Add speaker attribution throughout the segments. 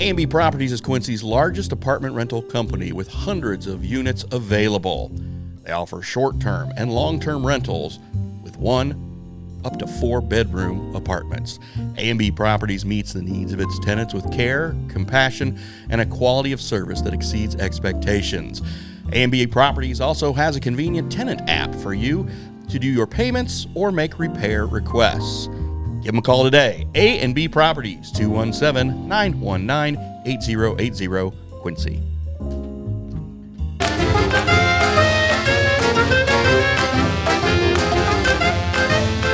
Speaker 1: A&B Properties is Quincy's largest apartment rental company with hundreds of units available. They offer short-term and long-term rentals with 1 up to 4 bedroom apartments. A&B Properties meets the needs of its tenants with care, compassion, and a quality of service that exceeds expectations. A&B Properties also has a convenient tenant app for you to do your payments or make repair requests. Give them a call today. A&B Properties, 217-919-8080, Quincy.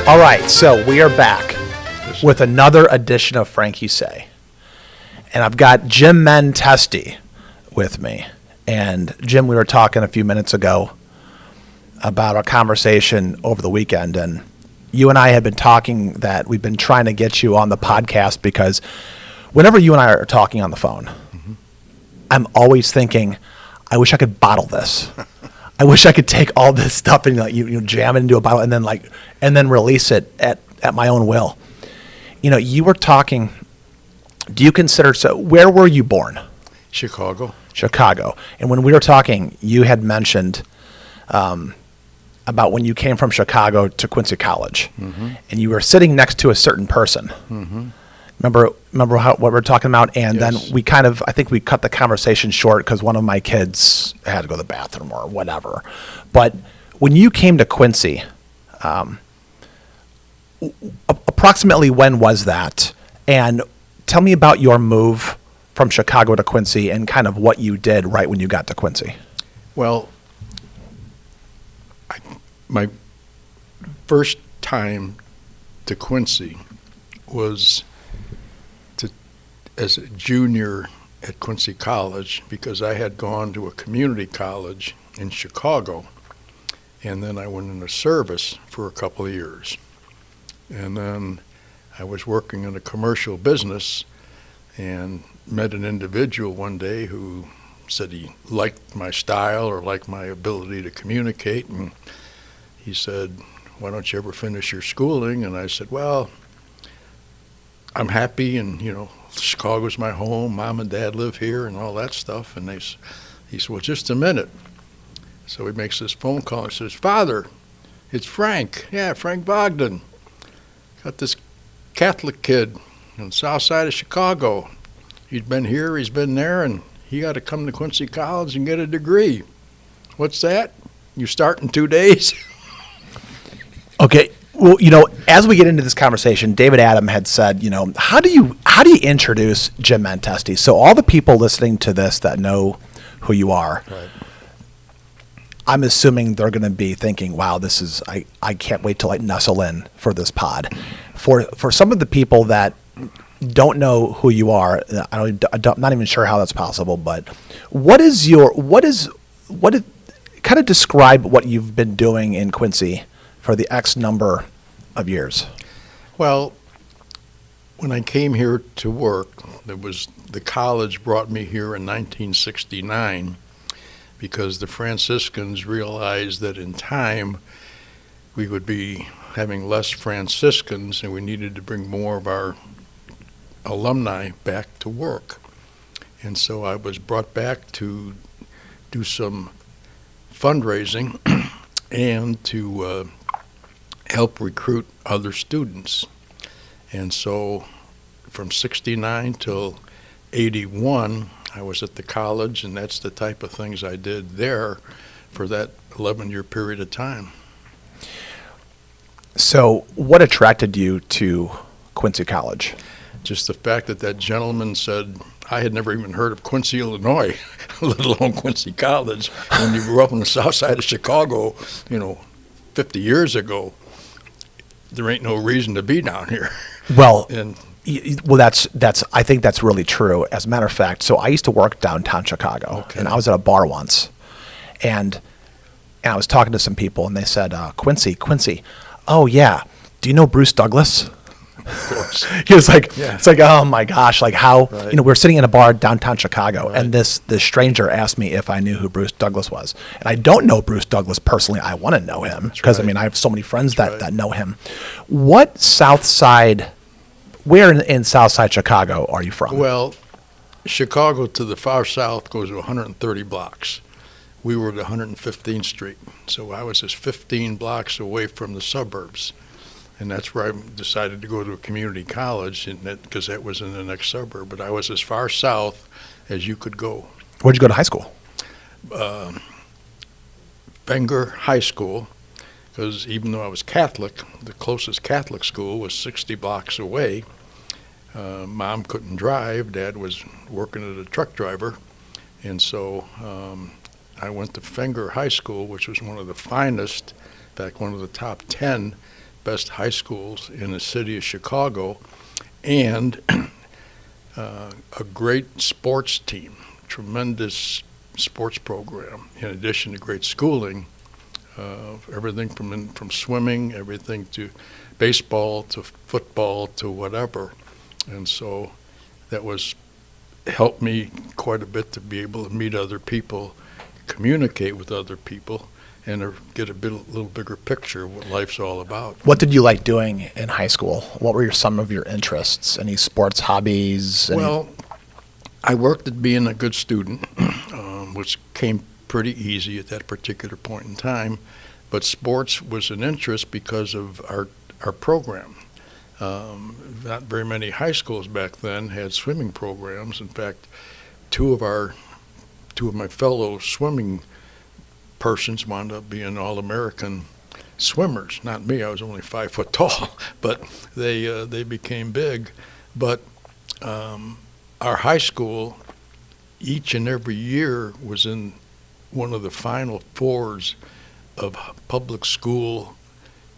Speaker 2: All right, so we are back with another edition of Frankie Say. And I've got Jim Mentesti with me. And Jim, we were talking a few minutes ago about our conversation over the weekend, and you and I have been talking that we've been trying to get you on the podcast because whenever you and I are talking on the phone, I'm always thinking, I wish I could bottle this. I wish I could take all this stuff and you jam it into a bottle and then release it at my own will. You know, you were talking. Do you consider where were you born?
Speaker 3: Chicago. And when we were talking, you had mentioned about when you came from Chicago to Quincy College, and you were sitting next to a certain person. Remember what we were talking about? And
Speaker 2: Yes.
Speaker 3: then I think we cut the conversation short because one of my kids had to go to the bathroom or whatever. But when you came to Quincy, approximately when was that? And tell me about your move from Chicago to Quincy and kind of what you did right when you got to Quincy.
Speaker 4: Well, my first time to Quincy was as a junior at Quincy College, because I had gone to a community college in Chicago, and then I went into service for a couple of years. And then I was working in a commercial business and met an individual one day who said he liked my style or liked my ability to communicate, and he said, "Why don't you ever finish your schooling?" And I said, "Well, I'm happy, and Chicago's my home. Mom and Dad live here, and all that stuff." And he said, "Well, just a minute." So he makes this phone call and says, "Father, it's Frank. Yeah, Frank Bogdan. Got this Catholic kid on the south side of Chicago. He's been here, he's been there, and he got to come to Quincy College and get a degree. What's that? You start in 2 days?"
Speaker 3: Okay. Well, as we get into this conversation, David Adam had said, how do you introduce Jim Mentesti? So all the people listening to this that know who you are,
Speaker 4: Right.
Speaker 3: I'm assuming they're going to be thinking, wow, this is, I can't wait to nestle in for this pod. For some of the people that don't know who you are, I'm not even sure how that's possible, but kind of describe what you've been doing in Quincy for the X number of years.
Speaker 4: Well, when I came here to work, the college brought me here in 1969 because the Franciscans realized that in time we would be having less Franciscans and we needed to bring more of our alumni back to work. And so I was brought back to do some fundraising and to help recruit other students. And so from 69 till 81, I was at the college, and that's the type of things I did there for that 11-year period of time.
Speaker 3: So what attracted you to Quincy College?
Speaker 4: Just the fact that gentleman said, I had never even heard of Quincy, Illinois, let alone Quincy College. When you grew up on the south side of Chicago, 50 years ago, there ain't no reason to be down here.
Speaker 3: Well,
Speaker 4: And
Speaker 3: that's I think that's really true. As a matter of fact, so I used to work downtown Chicago,
Speaker 4: Okay.
Speaker 3: and I was at a bar once, and I was talking to some people, and they said, Quincy, oh yeah, do you know Bruce Douglas?
Speaker 4: of course,
Speaker 3: He was like,
Speaker 4: Yeah.
Speaker 3: It's like, oh my gosh, like how,
Speaker 4: Right.
Speaker 3: we were sitting in a bar downtown Chicago,
Speaker 4: Right.
Speaker 3: and this stranger asked me if I knew who Bruce Douglas was. And I don't know Bruce Douglas personally. I want to know him because,
Speaker 4: right.
Speaker 3: I have so many friends that
Speaker 4: right.
Speaker 3: that know him. Where in South Side Chicago are you from?
Speaker 4: well, Chicago to the far south goes to 130 blocks. We were at 115th Street, so I was just 15 blocks away from the suburbs. And that's where I decided to go to a community college, because that was in the next suburb. But I was as far south as you could go.
Speaker 3: Where'd you go to high school?
Speaker 4: Fenger High School, because even though I was Catholic, the closest Catholic school was 60 blocks away. Mom couldn't drive. Dad was working as a truck driver. And so I went to Fenger High School, which was one of the finest, in fact, one of the top 10 best high schools in the city of Chicago, and a great sports team, tremendous sports program, in addition to great schooling, everything from swimming, everything to baseball, to football, to whatever. And so that helped me quite a bit to be able to meet other people, communicate with other people, and get a little bigger picture of what life's all about.
Speaker 3: What did you like doing in high school? What were some of your interests? Any sports hobbies?
Speaker 4: Well, I worked at being a good student, which came pretty easy at that particular point in time. But sports was an interest because of our program. Not very many high schools back then had swimming programs. In fact, two of my fellow swimming persons wound up being All-American swimmers. Not me, I was only 5 foot tall, but they became big. But our high school, each and every year, was in one of the Final Fours of public school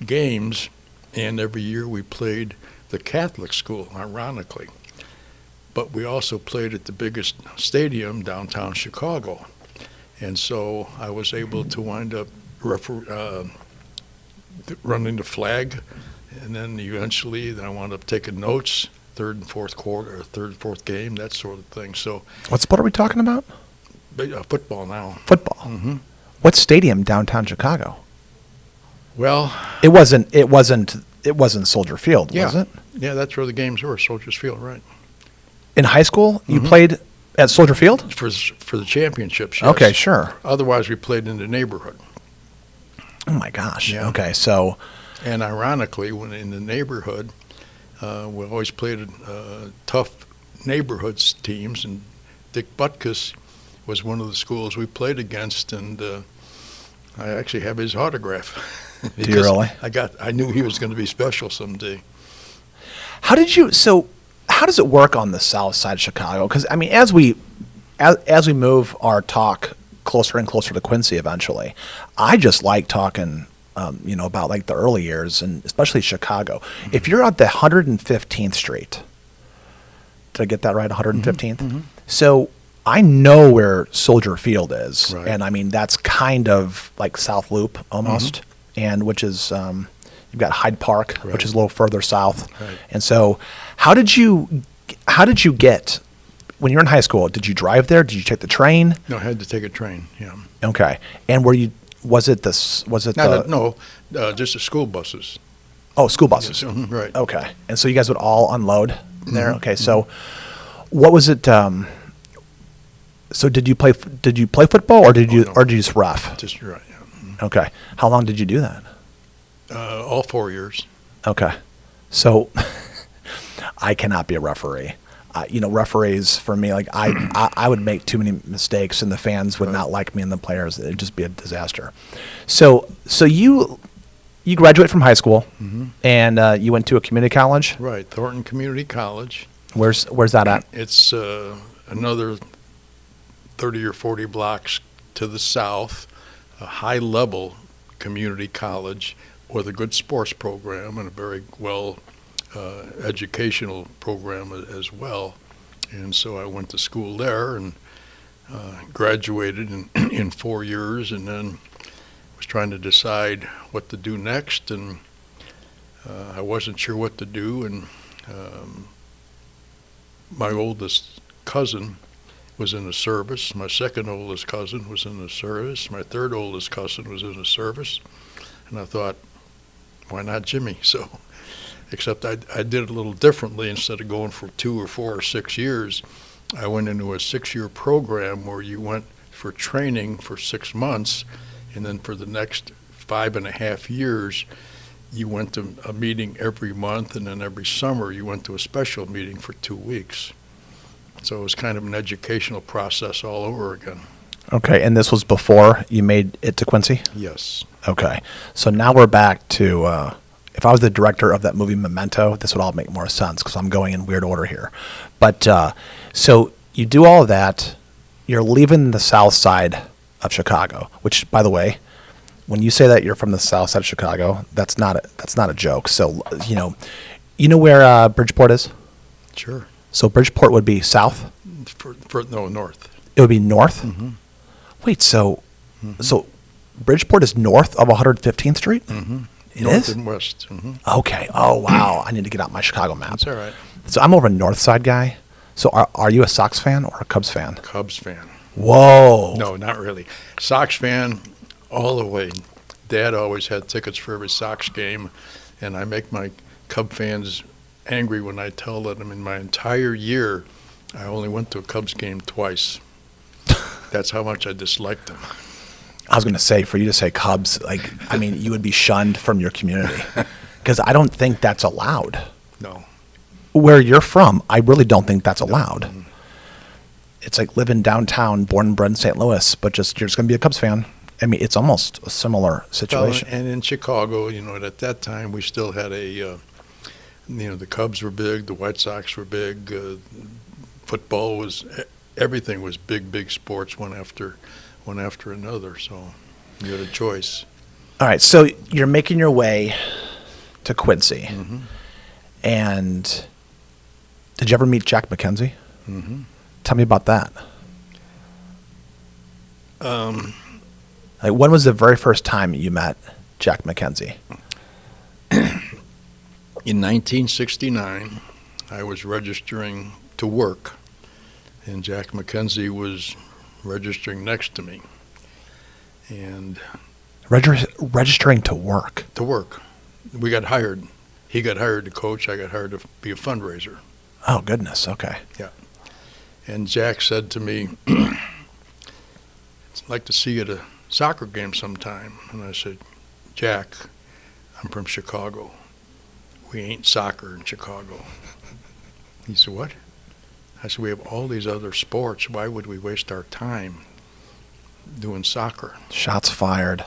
Speaker 4: games, and every year we played the Catholic school, ironically. But we also played at the biggest stadium downtown Chicago. And so I was able to wind up running the flag, and then eventually I wound up taking notes, third and fourth game, that sort of thing. So,
Speaker 3: what sport are we talking about?
Speaker 4: Football now.
Speaker 3: Football.
Speaker 4: Mm-hmm.
Speaker 3: What stadium downtown Chicago?
Speaker 4: Well,
Speaker 3: it wasn't Soldier Field, was it?
Speaker 4: Yeah, that's where the games were, Soldier Field, right?
Speaker 3: In high school, you played at Soldier Field?
Speaker 4: For the championships, yes.
Speaker 3: Okay, sure.
Speaker 4: Otherwise, we played in the neighborhood.
Speaker 3: Oh, my gosh.
Speaker 4: Yeah.
Speaker 3: Okay, so.
Speaker 4: And ironically, when in the neighborhood, we always played tough neighborhoods teams, and Dick Butkus was one of the schools we played against, and I actually have his autograph.
Speaker 3: Do you really?
Speaker 4: I knew he was going to be special someday.
Speaker 3: How does it work on the south side of Chicago? Because, I mean, as we move our talk closer and closer to Quincy eventually, I just like talking, about like the early years, and especially Chicago. Mm-hmm. If you're at the 115th Street, did I get that right, 115th? Mm-hmm. So I know where Soldier Field is, right. And I mean, that's kind of like South Loop almost, and which is, you've got Hyde Park, right, which is a little further south.
Speaker 4: Right.
Speaker 3: And so how did you get, when you were in high school, did you drive there? Did you take the train?
Speaker 4: No, I had to take a train, yeah.
Speaker 3: Okay. And was it just
Speaker 4: the school buses.
Speaker 3: Oh, school buses.
Speaker 4: Yes, right.
Speaker 3: Okay. And so you guys would all unload there?
Speaker 4: Mm-hmm.
Speaker 3: Okay. So what was it, so did you play football, or did you just ref?
Speaker 4: Just right, yeah. Mm-hmm.
Speaker 3: Okay. How long did you do that?
Speaker 4: All 4 years.
Speaker 3: Okay. So I cannot be a referee. Referees for me, like I would make too many mistakes, and the fans would not like me, and the players, it'd just be a disaster. So you graduate from high school, and you went to a community college?
Speaker 4: Right, Thornton Community College.
Speaker 3: Where's that at?
Speaker 4: It's another 30 or 40 blocks to the south, a high-level community college with a good sports program and a very well educational program as well. And so I went to school there and graduated in 4 years, and then was trying to decide what to do next, and I wasn't sure what to do. And my oldest cousin was in the service. My second oldest cousin was in the service. My third oldest cousin was in the service. And I thought, why not Jimmy? So, except I did it a little differently. Instead of going for 2 or 4 or 6 years, I went into a 6-year program where you went for training for 6 months, and then for the next 5.5 years, you went to a meeting every month, and then every summer you went to a special meeting for 2 weeks. So it was kind of an educational process all over again.
Speaker 3: Okay, and this was before you made it to Quincy?
Speaker 4: Yes.
Speaker 3: Okay, so now we're back to, if I was the director of that movie Memento, this would all make more sense because I'm going in weird order here. But, so you do all of that, you're leaving the south side of Chicago, which, by the way, when you say that you're from the south side of Chicago, that's not a joke. So, you know where Bridgeport is?
Speaker 4: Sure.
Speaker 3: So Bridgeport would be south?
Speaker 4: No, north.
Speaker 3: It would be north?
Speaker 4: Mm-hmm.
Speaker 3: Wait, so Bridgeport is north of 115th Street?
Speaker 4: Mm-hmm.
Speaker 3: It
Speaker 4: North
Speaker 3: is?
Speaker 4: and west. Mm-hmm.
Speaker 3: Okay. Oh, wow. I need to get out my Chicago map.
Speaker 4: That's all right.
Speaker 3: So I'm more of a north side guy. So are you a Sox fan or a Cubs fan?
Speaker 4: Cubs fan.
Speaker 3: Whoa.
Speaker 4: No, not really. Sox fan all the way. Dad always had tickets for every Sox game, and I make my Cub fans angry when I tell them in my entire year I only went to a Cubs game twice. That's how much I disliked them.
Speaker 3: I was going to say, for you to say Cubs, you would be shunned from your community because I don't think that's allowed.
Speaker 4: No.
Speaker 3: Where you're from, I really don't think that's allowed. Mm-hmm. It's like living downtown, born and bred in St. Louis, but you're just going to be a Cubs fan. I mean, it's almost a similar situation.
Speaker 4: Well, and in Chicago, at that time, we still had the Cubs were big, the White Sox were big, football was, everything was big sports, one after another. So you had a choice.
Speaker 3: All right, so you're making your way to Quincy,
Speaker 4: Mm-hmm.
Speaker 3: and did you ever meet Jack Mentesti?
Speaker 4: Mm-hmm.
Speaker 3: Tell me about that. When was the very first time you met Jack Mentesti?
Speaker 4: In 1969, I was registering to work, and Jack Mentesti was registering next to me. And
Speaker 3: Registering to work?
Speaker 4: To work. We got hired. He got hired to coach. I got hired to be a fundraiser.
Speaker 3: Oh, goodness. Okay.
Speaker 4: Yeah. And Jack said to me, I'd like to see you at a soccer game sometime. And I said, Jack, I'm from Chicago. We ain't soccer in Chicago. He said, what? I said, we have all these other sports. Why would we waste our time doing soccer?
Speaker 3: Shots fired.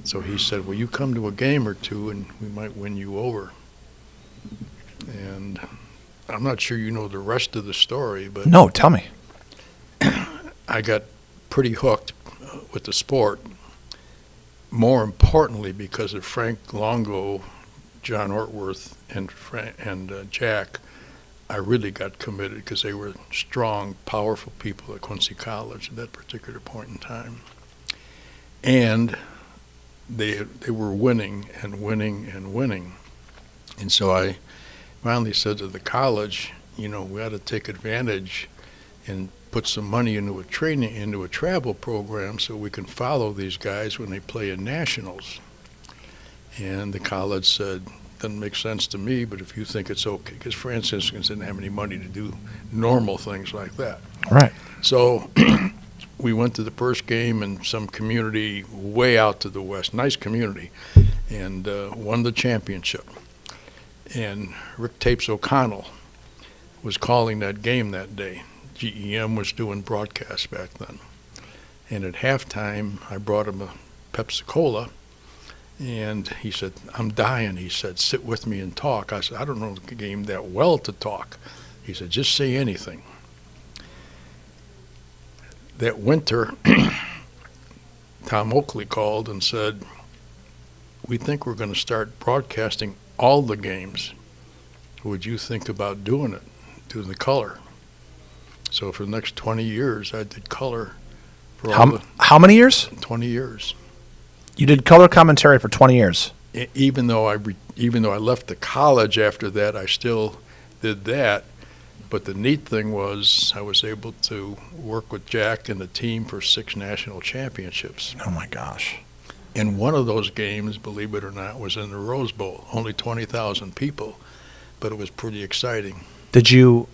Speaker 4: So he said, well, you come to a game or two and we might win you over. And I'm not sure you know the rest of the story, but
Speaker 3: No, tell me.
Speaker 4: I got pretty hooked with the sport. More importantly, because of Frank Longo, John Ortworth, and Jack, I really got committed because they were strong, powerful people at Quincy College at that particular point in time. And they were winning and winning and winning. And so I finally said to the college, we ought to take advantage and put some money into a travel program so we can follow these guys when they play in nationals. And the college said, doesn't make sense to me, but if you think it's okay, because Franciscans didn't have any money to do normal things like that.
Speaker 3: Right.
Speaker 4: So we went to the first game in some community way out to the west, nice community, and won the championship. And Rick Tapes O'Connell was calling that game that day. GEM was doing broadcasts back then. And at halftime, I brought him a Pepsi-Cola, and he said, I'm dying. He said, sit with me and talk. I said, I don't know the game that well to talk. He said, just say anything. That winter, Tom Oakley called and said, we think we're going to start broadcasting all the games. Would you think about doing it, doing the color? So for the next 20 years, I did color for
Speaker 3: How many years?
Speaker 4: 20 years.
Speaker 3: You did color commentary for 20 years.
Speaker 4: Even though I left the college after that, I still did that. But the neat thing was I was able to work with Jack and the team for 6 national championships.
Speaker 3: Oh, my gosh.
Speaker 4: And one of those games, believe it or not, was in the Rose Bowl. Only 20,000 people, but it was pretty exciting.
Speaker 3: Did you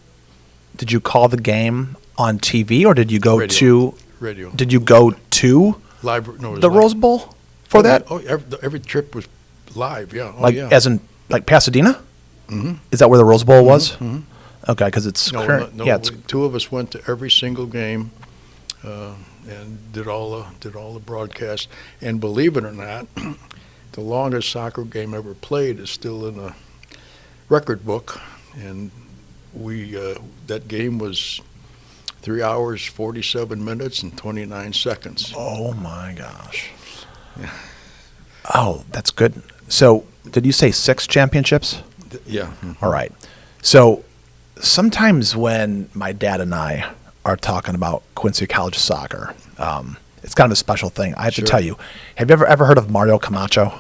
Speaker 3: call the game on TV, or did you go
Speaker 4: Radio.
Speaker 3: to
Speaker 4: Radio.
Speaker 3: Did you go to
Speaker 4: Live, no, it was
Speaker 3: the
Speaker 4: live.
Speaker 3: Rose Bowl for that?
Speaker 4: Every trip was live, yeah. Oh,
Speaker 3: Like
Speaker 4: yeah.
Speaker 3: as in like Pasadena?
Speaker 4: Mm-hmm.
Speaker 3: Is that where the Rose Bowl was? Mm-hmm. Okay, because it's current.
Speaker 4: No,
Speaker 3: Yeah, it's
Speaker 4: two of us went to every single game and did all the broadcasts. And believe it or not, the longest soccer game ever played is still in a record book, and we that game was 3 hours, 47 minutes, and 29 seconds.
Speaker 3: Oh my gosh. Oh, that's good. So, did you say 6 championships?
Speaker 4: Yeah.
Speaker 3: All right. So, sometimes when my dad and I are talking about Quincy College soccer, it's kind of a special thing. I have to tell you, have you ever heard of Mario Camacho?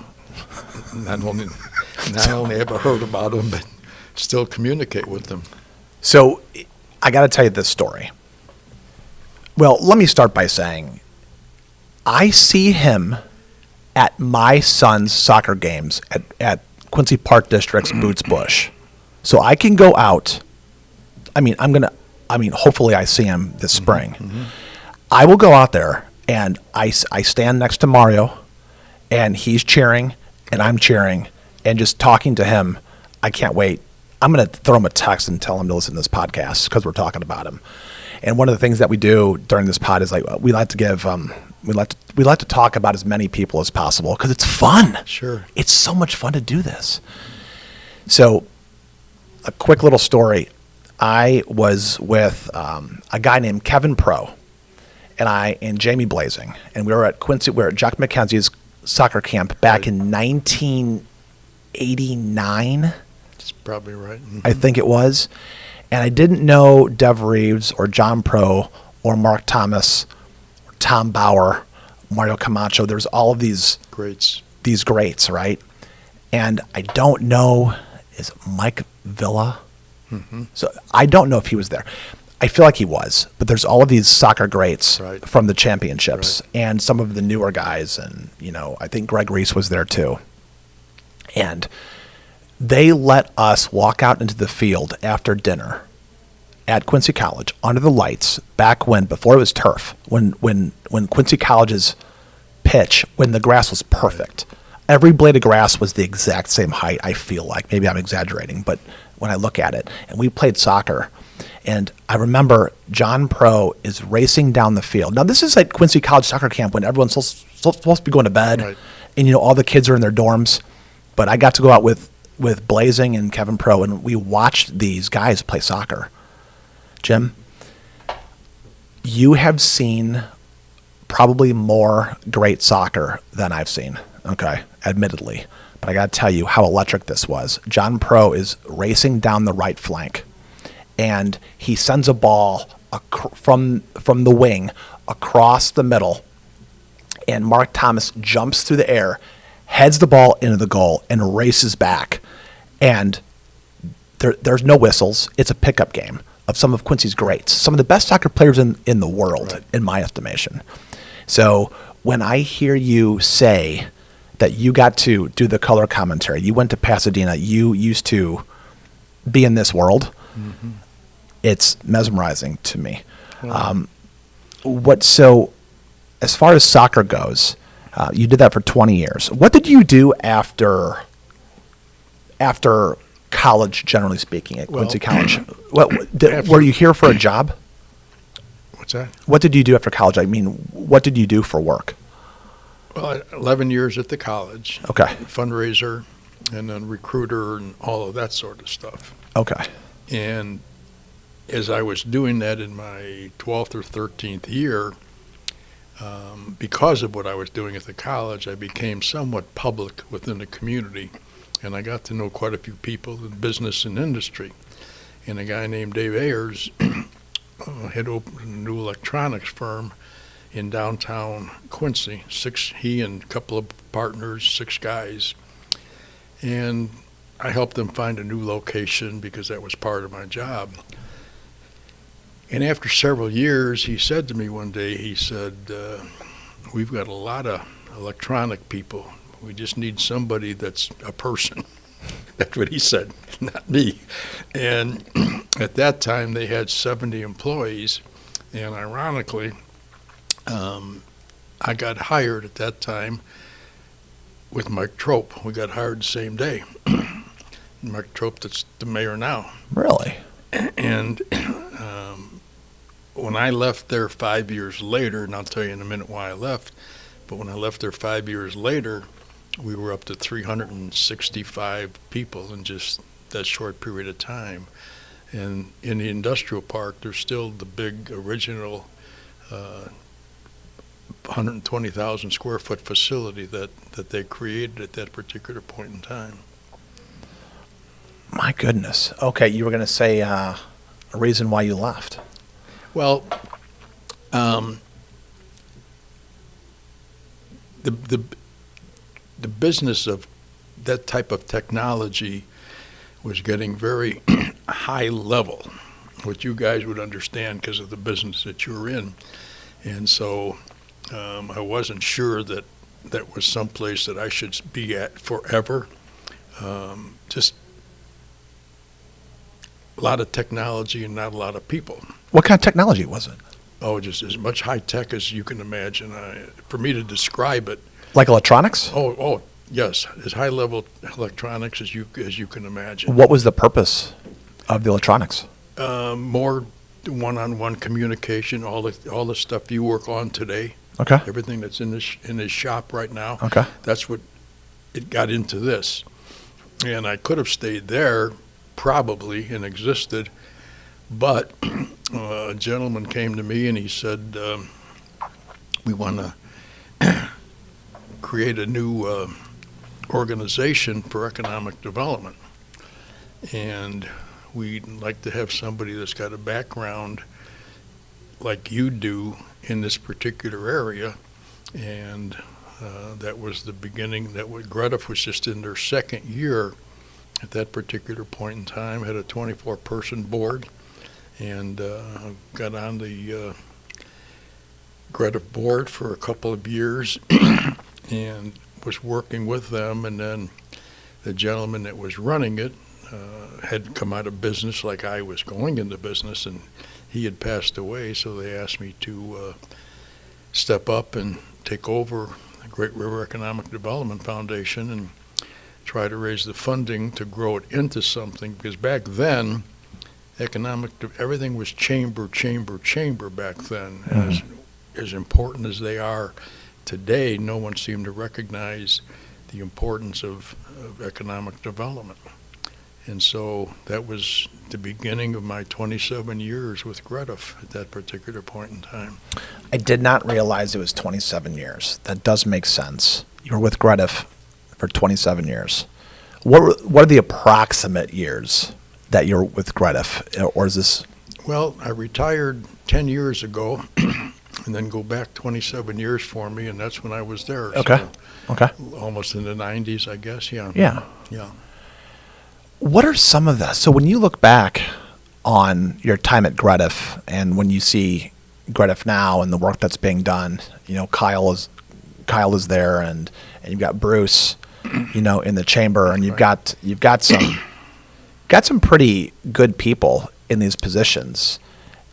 Speaker 4: Not only ever heard about him, but still communicate with them.
Speaker 3: So, I got to tell you this story. Well, let me start by saying I see him at my son's soccer games at Quincy Park District's Boots Bush. So I can go out. Hopefully I see him this spring. Mm-hmm. I will go out there and I stand next to Mario and he's cheering and I'm cheering and just talking to him. I can't wait. I'm going to throw him a text and tell him to listen to this podcast because we're talking about him. And one of the things that we do during this pod is we like to give we like to talk about as many people as possible because it's fun.
Speaker 4: Sure.
Speaker 3: It's so much fun to do this. So, a quick little story. I was with a guy named Kevin Pro and Jamie Blazing, and we were at Quincy. We were at Jack McKenzie's soccer camp back in 1989.
Speaker 4: That's probably right. Mm-hmm.
Speaker 3: I think it was. And I didn't know Dev Reeves or John Pro or Mark Thomas or Tom Bauer, Mario Camacho. There's all of these
Speaker 4: greats,
Speaker 3: right? And I don't know, is Mike Villa? Mm-hmm. So I don't know if he was there. I feel like he was, but there's all of these soccer greats from the championships and some of the newer guys. And, I think Greg Reese was there too. And they let us walk out into the field after dinner at Quincy College under the lights before it was turf, when Quincy College's pitch, when the grass was perfect. Every blade of grass was the exact same height, I feel like. Maybe I'm exaggerating, but when I look at it. And we played soccer. And I remember John Pro is racing down the field. Now, this is like Quincy College soccer camp when everyone's supposed to be going to bed. Right. And, all the kids are in their dorms. But I got to go out with Blazing and Kevin Pro, and we watched these guys play soccer. Jim, you have seen probably more great soccer than I've seen, okay, admittedly. But I got to tell you how electric this was. John Pro is racing down the right flank, and he sends a ball from the wing across the middle, and Mark Thomas jumps through the air, heads the ball into the goal, and races back. And there's no whistles. It's a pickup game of some of Quincy's greats, some of the best soccer players in the world, in my estimation. So when I hear you say that you got to do the color commentary, you went to Pasadena, you used to be in this world, mm-hmm. It's mesmerizing to me. Wow. So as far as soccer goes, you did that for 20 years. What did you do after college, generally speaking, at Quincy College? Were you here for a job?
Speaker 4: What's that?
Speaker 3: What did you do after college? What did you do for work?
Speaker 4: Well, 11 years at the college.
Speaker 3: Okay.
Speaker 4: Fundraiser, and then recruiter, and all of that sort of stuff.
Speaker 3: Okay.
Speaker 4: And as I was doing that in my 12th or 13th year, because of what I was doing at the college, I became somewhat public within the community, and I got to know quite a few people in business and industry. And a guy named Dave Ayers had opened a new electronics firm in downtown Quincy. He and a couple of partners, 6 guys. And I helped them find a new location because that was part of my job. And after several years, he said to me one day, he said, we've got a lot of electronic people. We just need somebody that's a person. That's what he said, not me. And at that time, they had 70 employees, And ironically, I got hired at that time with Mike Trope. We got hired the same day. Mike Trope, that's the mayor now.
Speaker 2: Really?
Speaker 4: And when I left there 5 years later, and I'll tell you in a minute why I left, but when I left there 5 years later, we were up to 365 people in just that short period of time. And in the industrial park, there's still the big original 120,000 square foot facility that they created at that particular point in time.
Speaker 2: My goodness. Okay, you were going to say a reason why you left.
Speaker 4: Well, the business of that type of technology was getting very high level, what you guys would understand because of the business that you're in. And so I wasn't sure that that was someplace that I should be at forever. Just a lot of technology and not a lot of people.
Speaker 2: What kind of technology was it?
Speaker 4: Oh, just as much high tech as you can imagine. For me to describe it.
Speaker 2: Like electronics?
Speaker 4: Oh, yes, as high level electronics as you can imagine.
Speaker 2: What was the purpose of the electronics?
Speaker 4: More one-on-one communication, all the stuff you work on today.
Speaker 2: Okay.
Speaker 4: Everything that's in this shop right now.
Speaker 2: Okay.
Speaker 4: That's what it got into this, and I could have stayed there probably and existed, but a gentleman came to me and he said, we want to create a new organization for economic development, and we'd like to have somebody that's got a background like you do in this particular area. And that was the beginning. Grediff was just in their second year at that particular point in time, had a 24-person board, and got on the Grediff board for a couple of years and was working with them. And then the gentleman that was running it had come out of business like I was going into business, and he had passed away, so they asked me to step up and take over the Great River Economic Development Foundation and try to raise the funding to grow it into something, because back then everything was chamber back then. Mm-hmm. As important as they are today, no one seemed to recognize the importance of economic development. And so that was the beginning of my 27 years with Grediff at that particular point in time.
Speaker 2: I did not realize it was 27 years. That does make sense. You were with Grediff for 27 years. What are the approximate years that you're with Grediff, or is this?
Speaker 4: Well, I retired 10 years ago, and then go back 27 years for me, and that's when I was there.
Speaker 2: Okay.
Speaker 4: So
Speaker 2: okay.
Speaker 4: Almost in the 90s, I guess. Yeah.
Speaker 2: Yeah.
Speaker 4: Yeah.
Speaker 2: What are some of the, so when you look back on your time at Grediff and when you see Grediff now and the work that's being done, Kyle is there, and you've got Bruce, in the chamber, and you've got some pretty good people in these positions.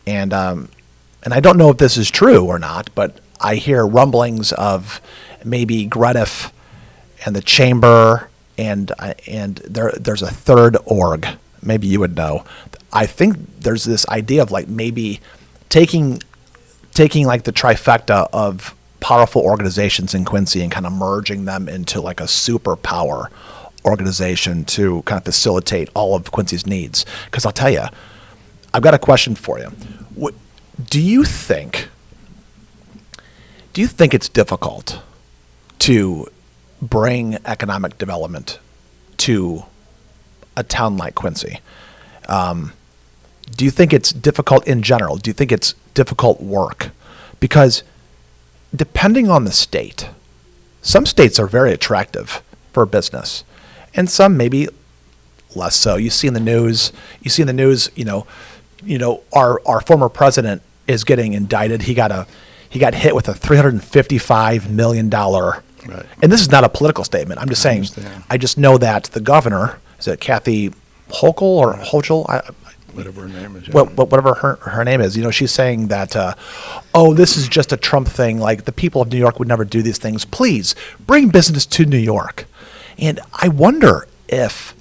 Speaker 2: And I don't know if this is true or not, but I hear rumblings of maybe Grediff and the chamber and there's a third org. Maybe you would know. I think there's this idea of like maybe taking like the trifecta of powerful organizations in Quincy and kind of merging them into like a superpower organization to kind of facilitate all of Quincy's needs. Because I'll tell you, I've got a question for you. Do you think it's difficult to bring economic development to a town like Quincy? Do you think it's difficult in general? Do you think it's difficult work? Because depending on the state, some states are very attractive for business, and some maybe less so. You see in the news, our former president is getting indicted. He got hit with a $355 million.
Speaker 4: Right.
Speaker 2: And this is not a political statement. I'm just saying. I just know that the governor, is it Kathy Hochul or Hochul?
Speaker 4: whatever her name is.
Speaker 3: Whatever her name is, she's saying that, this is just a Trump thing. Like, the people of New York would never do these things. Please bring business to New York. And I wonder if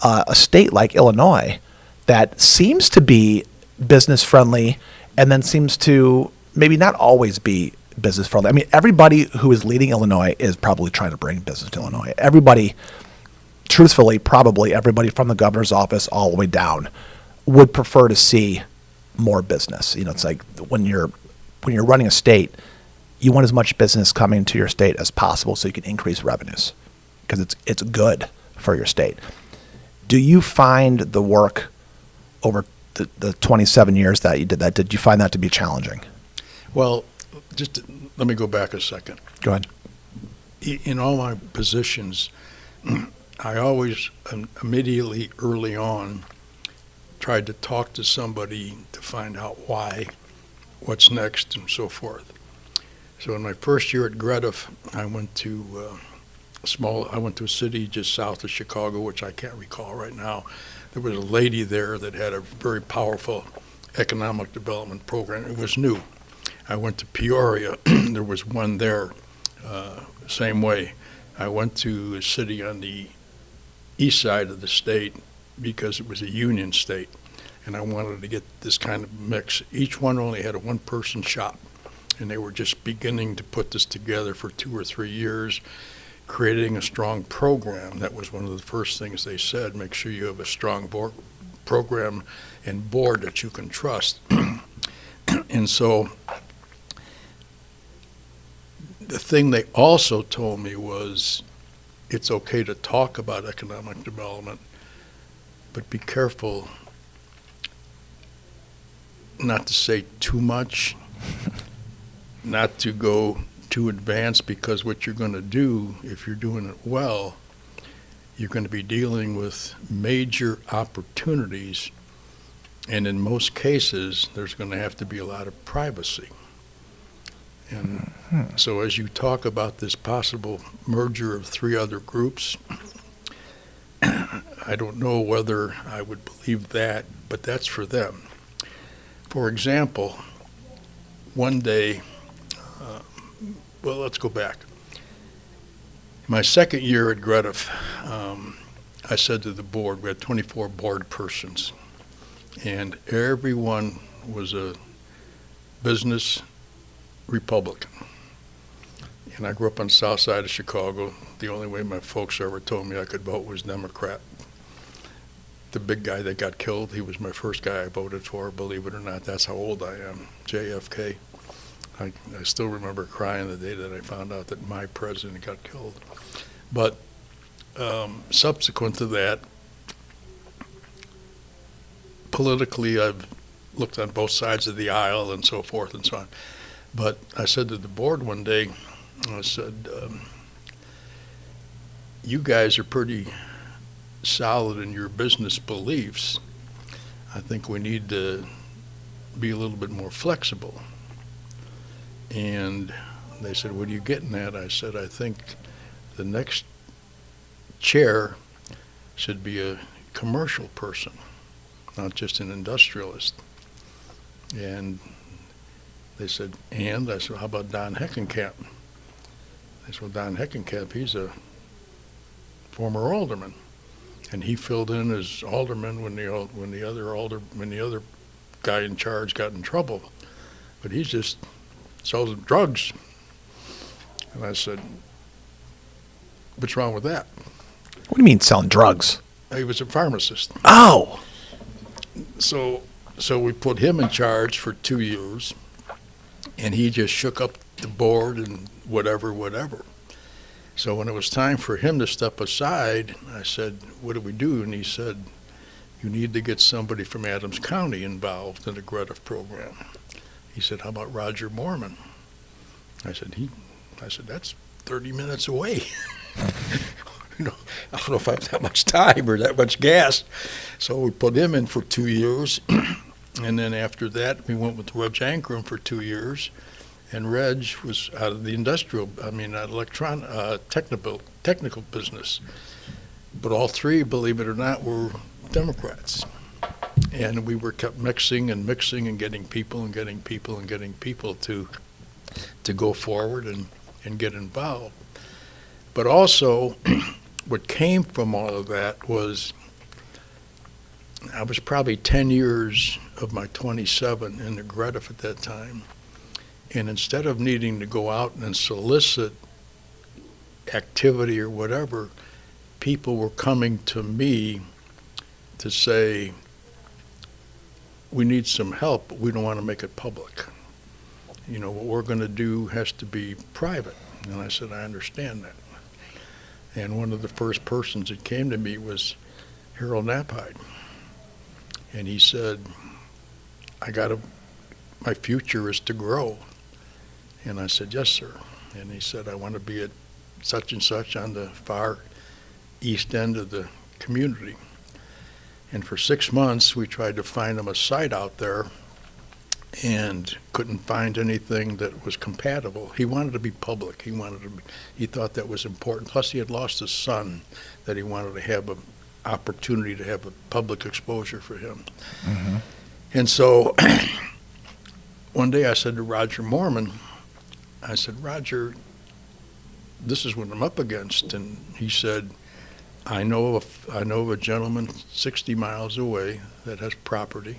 Speaker 3: a state like Illinois that seems to be business friendly and then seems to maybe not always be business friendly. I mean, everybody who is leading Illinois is probably trying to bring business to Illinois. Everybody, truthfully, probably everybody from the governor's office all the way down would prefer to see more business. It's like when you're running a state, you want as much business coming to your state as possible so you can increase revenues because it's good for your state. Do you find the work over the 27 years that you did that, did you find that to be challenging?
Speaker 4: Well, just let me go back a second.
Speaker 3: Go ahead.
Speaker 4: In all my positions, I always immediately early on tried to talk to somebody to find out why, what's next, and so forth. So in my first year at Grediff, I went to a city just south of Chicago, which I can't recall right now. There was a lady there that had a very powerful economic development program. It was new. I went to Peoria. There was one there, same way. I went to a city on the east side of the state because it was a union state, and I wanted to get this kind of mix. Each one only had a one-person shop, and they were just beginning to put this together for 2 or 3 years, creating a strong program. That was one of the first things they said, make sure you have a strong program and board that you can trust. And so the thing they also told me was it's okay to talk about economic development, but be careful not to say too much, not to go too advanced, because what you're going to do, if you're doing it well, you're going to be dealing with major opportunities, and in most cases, there's going to have to be a lot of privacy. And so as you talk about this possible merger of 3 other groups, I don't know whether I would believe that, but that's for them. For example, one day, well, let's go back. My second year at Grediff, I said to the board, we had 24 board persons, and everyone was a business Republican. And I grew up on the south side of Chicago. The only way my folks ever told me I could vote was Democrat. The big guy that got killed, he was my first guy I voted for, believe it or not. That's how old I am, JFK. I still remember crying the day that I found out that my president got killed. But subsequent to that, politically, I've looked on both sides of the aisle and so forth and so on. But I said to the board one day, I said, you guys are pretty solid in your business beliefs. I think we need to be a little bit more flexible. And they said, what are you getting at? I said, I think the next chair should be a commercial person, not just an industrialist. And they said, and? I said, how about Don Heckenkamp? They said, well, Don Heckenkamp, he's a former alderman. And he filled in as alderman when the other guy in charge got in trouble. But he's just sells drugs. And I said, what's wrong with that?
Speaker 3: What do you mean selling drugs?
Speaker 4: He was a pharmacist.
Speaker 3: Oh.
Speaker 4: So we put him in charge for 2 years, and he just shook up the board and whatever. So when it was time for him to step aside, I said, what do we do? And he said, you need to get somebody from Adams County involved in the Grediff program. He said, how about Roger Moorman? I said, that's 30 minutes away. I don't know if I have that much time or that much gas. So we put him in for 2 years. And then after that, we went with Reg Ankrum for 2 years. And Reg was out of the technical business. But all 3, believe it or not, were Democrats. And we were kept mixing and mixing and getting people and getting people and getting people to go forward and get involved. But also, what came from all of that was I was probably 10 years of my 27 in the Greta at that time. And instead of needing to go out and solicit activity or whatever, people were coming to me to say, we need some help, but we don't want to make it public. You know, what we're going to do has to be private. And I said, I understand that. And one of the first persons that came to me was Harold Knapheide. And he said, my future is to grow. And I said, yes, sir. And he said, I want to be at such and such on the far east end of the community. And for 6 months, we tried to find him a site out there and couldn't find anything that was compatible. He wanted to be public. He thought that was important. Plus, he had lost his son, that he wanted to have an opportunity to have a public exposure for him. Mm-hmm. And so one day I said to Roger Mormon, I said, Roger, this is what I'm up against. And he said, I know of a gentleman 60 miles away that has property.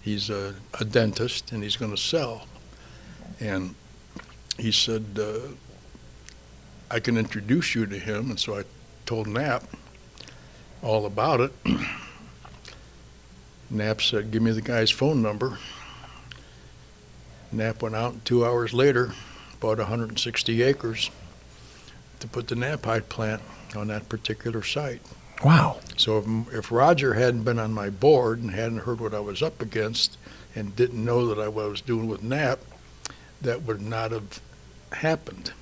Speaker 4: He's a dentist, and he's going to sell. And he said, I can introduce you to him. And so I told Knapp all about it. Knapp said, give me the guy's phone number. Knapp went out, and 2 hours later, bought 160 acres to put the Knapheide plant on that particular site.
Speaker 2: Wow.
Speaker 4: So if Roger hadn't been on my board and hadn't heard what I was up against and didn't know that I was doing with Knapp, that would not have happened.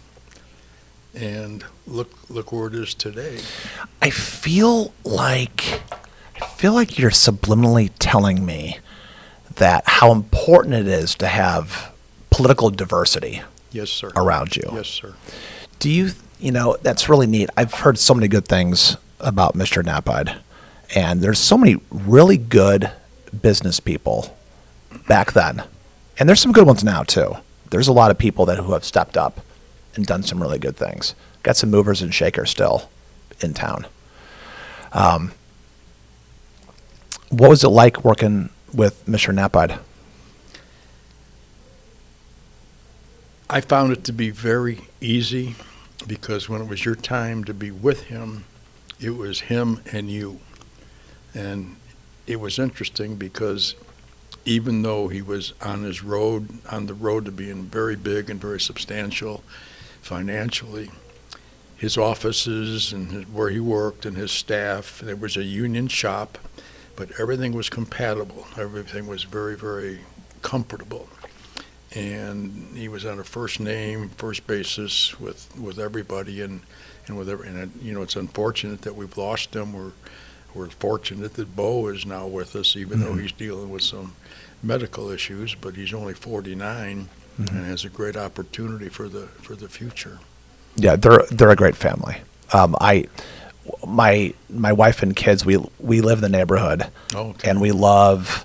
Speaker 4: And look where it is today.
Speaker 2: I feel like you're subliminally telling me that how important it is to have political diversity.
Speaker 4: Yes, sir.
Speaker 2: Around you.
Speaker 4: Yes, sir.
Speaker 2: Do you that's really neat. I've heard so many good things about Mr. Knapheide, and there's so many really good business people back then, and there's some good ones now too. There's a lot of people who have stepped up and done some really good things. Got some movers and shakers still in town. What was it like working with Mr. Knapheide?
Speaker 4: I found it to be very easy, because when it was your time to be with him, it was him and you. And it was interesting because even though he was on the road to being very big and very substantial financially, his offices and where he worked and his staff, there was a union shop, but everything was compatible. Everything was very, very comfortable. And he was on a first basis with everybody, and it's unfortunate that we've lost him. We're fortunate that Bo is now with us, even though he's dealing with some medical issues, but he's only 49 and has a great opportunity for the future.
Speaker 2: Yeah, they're a great family. My wife and kids, we live in the neighborhood, and we love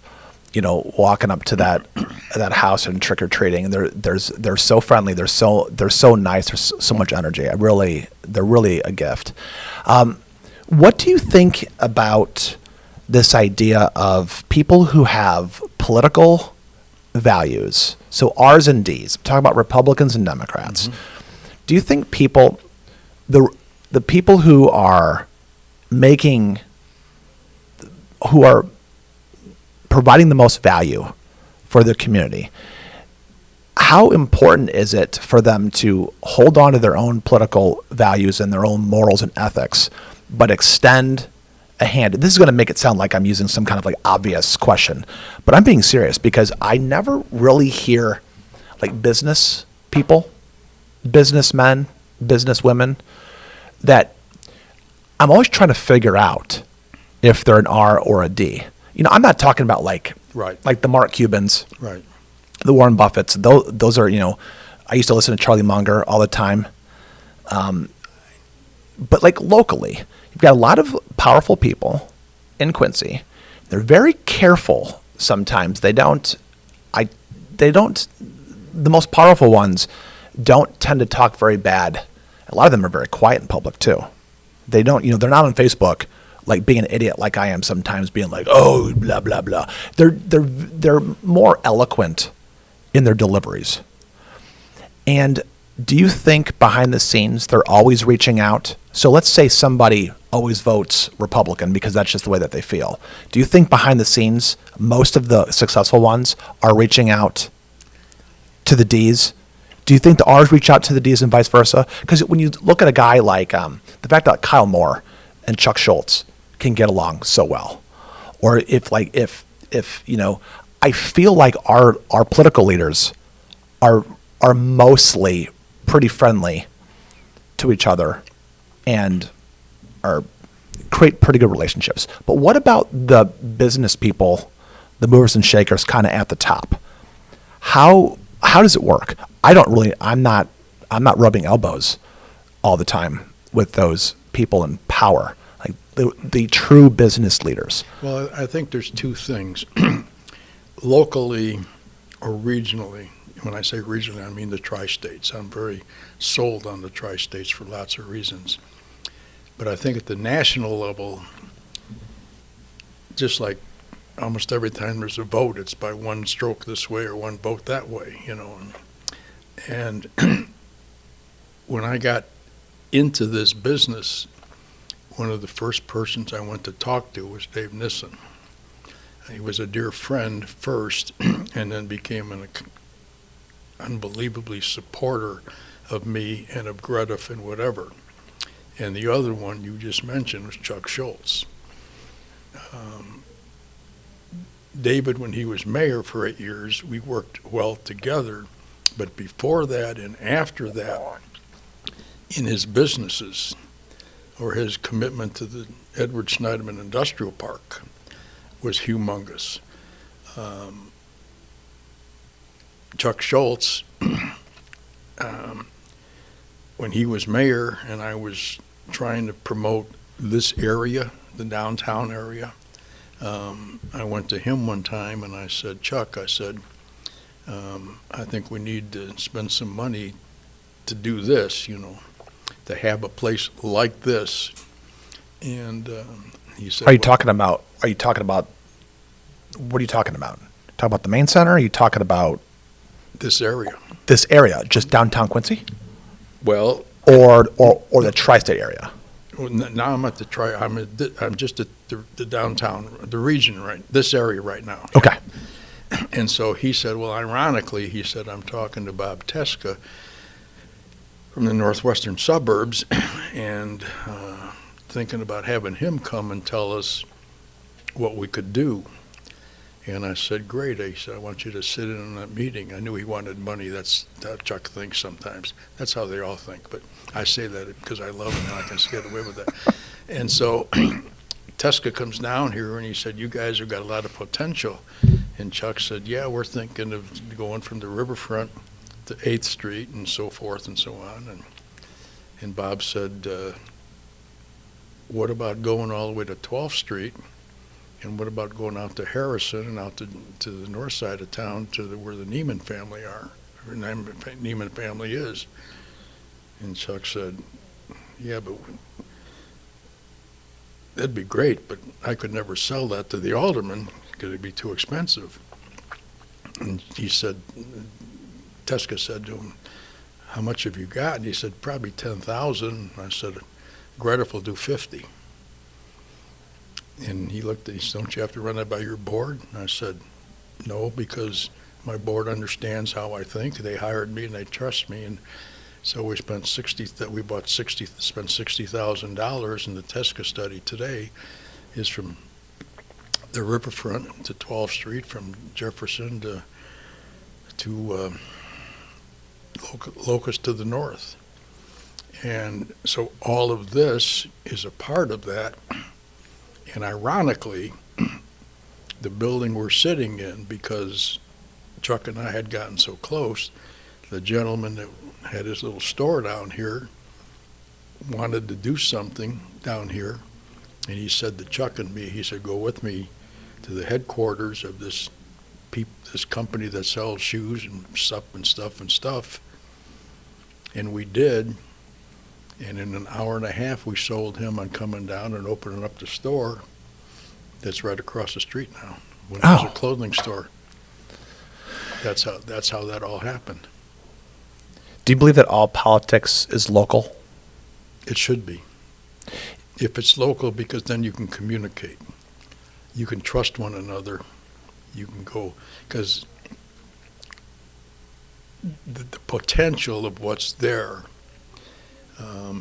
Speaker 2: walking up to that house and trick or treating. They're so friendly. They're so nice. There's so much energy. They're really a gift. What do you think about this idea of people who have political values? So R's and D's. I'm talking about Republicans and Democrats. Mm-hmm. Do you think the people who are providing the most value for the community, how important is it for them to hold on to their own political values and their own morals and ethics, but extend a hand? This is going to make it sound like I'm using some kind of obvious question, but I'm being serious, because I never really hear business people, businessmen, businesswomen, that I'm always trying to figure out if they're an R or a D. I'm not talking about the Mark Cubans,
Speaker 4: right,
Speaker 2: the Warren Buffetts. Those are, I used to listen to Charlie Munger all the time. But locally, you've got a lot of powerful people in Quincy
Speaker 3: they're very careful sometimes. They don't, the most powerful ones don't tend to talk very bad. A lot of them are very quiet in public too. They don't, they're not on Facebook like being an idiot like I am sometimes, being like, oh, blah, blah, blah. They're more eloquent in their deliveries. And do you think behind the scenes they're always reaching out? So let's say somebody always votes Republican because that's just the way that they feel. Do you think behind the scenes most of the successful ones are reaching out to the Ds? Do you think the Rs reach out to the Ds and vice versa? Because when you look at a guy like the fact that Kyle Moore and Chuck Schultz can get along so well, or if I feel like our political leaders are mostly pretty friendly to each other and create pretty good relationships. But what about the business people, the movers and shakers kind of at the top? How does it work? I'm not rubbing elbows all the time with those people in power, like the true business leaders.
Speaker 4: Well, I think there's two things. Locally or regionally, when I say regionally, I mean the tri-states. I'm very sold on the tri-states for lots of reasons. But I think at the national level, just like almost every time there's a vote, it's by one stroke this way or one vote that way, And when I got into this business, one of the first persons I went to talk to was Dave Nissen. He was a dear friend first, and then became an unbelievably supporter of me and of Greta and whatever. And the other one you just mentioned was Chuck Schultz. David, when he was mayor for 8 years, we worked well together. But before that and after that, in his businesses or his commitment to the Edward Schneiderman Industrial Park was humongous. Chuck Schultz, when he was mayor and I was trying to promote this area, the downtown area, I went to him one time and I said, Chuck, I think we need to spend some money to do this, to have a place like this. And he said,
Speaker 3: What are you talking about? What are you talking about? Talk about the main center? Or are you talking about
Speaker 4: this area?
Speaker 3: This area, just downtown Quincy?
Speaker 4: Well,
Speaker 3: or the tri-state area?
Speaker 4: Well, now I'm at the I'm just at the downtown, the region, right? This area right now.
Speaker 3: Okay.
Speaker 4: And so he said, well, ironically, he said, I'm talking to Bob Teska from the northwestern suburbs and thinking about having him come and tell us what we could do. And I said, great. He said, I want you to sit in on that meeting. I knew he wanted money. That's how Chuck thinks sometimes. That's how they all think. But I say that because I love him and I can get away with that. And so Teska comes down here and he said, you guys have got a lot of potential. And Chuck said, yeah, we're thinking of going from the riverfront to 8th Street and so forth and so on. And Bob said, what about going all the way to 12th Street? And what about going out to Harrison and out to the north side of town to where the Neiman family are, or Neiman family is? And Chuck said, yeah, but that'd be great, but I could never sell that to the alderman because it'd be too expensive. And he said, Teska said to him, how much have you got? And he said, probably 10,000. I said, Greta will do 50. And he looked at me, he said, don't you have to run that by your board? And I said, no, because my board understands how I think. They hired me and they trust me. And so we spent spent $60,000, and the Teska study today is from the riverfront to 12th Street, from Jefferson to Locust to the north. And so all of this is a part of that. And ironically, the building we're sitting in, because Chuck and I had gotten so close, the gentleman that had his little store down here wanted to do something down here. And he said to Chuck and me, he said, go with me to the headquarters of this company that sells shoes and stuff. And we did. And in an hour and a half, we sold him on coming down and opening up the store that's right across the street now. When it was a clothing store. That's how that all happened.
Speaker 2: Do you believe that all politics is local?
Speaker 4: It should be. If it's local, because then you can communicate. You can trust one another. You can go, because the potential of what's there